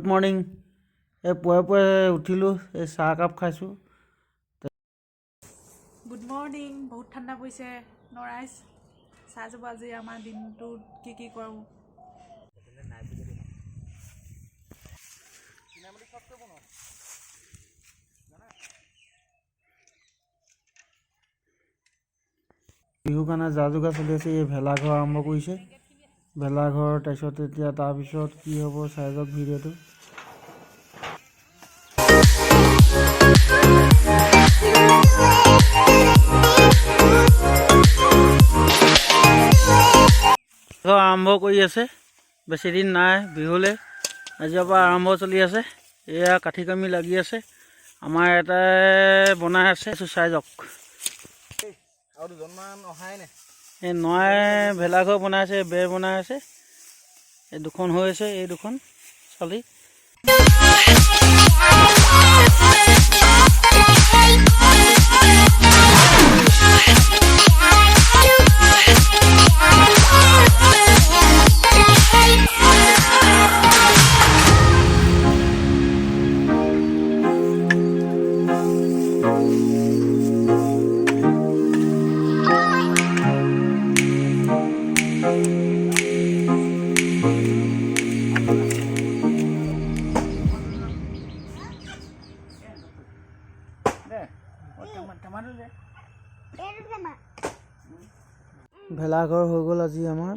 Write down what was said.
Good morning. পুৱাই উঠিলোঁ, চাহ একাপ খাইছোঁ। Good morning. বহুত ঠাণ্ডা পৰিছে নৰাইজ। চাই যাব আজি আমাৰ দিনটোত কি কৰোঁ। বিহুৰ কাৰণে যা যোগাৰ চলি আছে। এই ভেলাঘৰ আৰম্ভ কৰিছে। ভেলাঘৰ তাৰপিছত কি হ'ব চাই যাওক ভিডিঅ'টো। আৰম্ভ কৰি আছে, বেছি দিন নাই বিহুলৈ। আজিৰ পৰা আৰম্ভ চলি আছে। এয়া কাঠি কামি লাগি আছে। আমাৰ এটাই বনাই আছে, চাই যাওক। এই নয় ভেলাঘৰ বনাই আছে, বেৰ বনাই আছে। এই দুখন হৈ আছে, এই দুখন চলি। ভেলাঘৰ হৈ গ'ল আজি আমাৰ।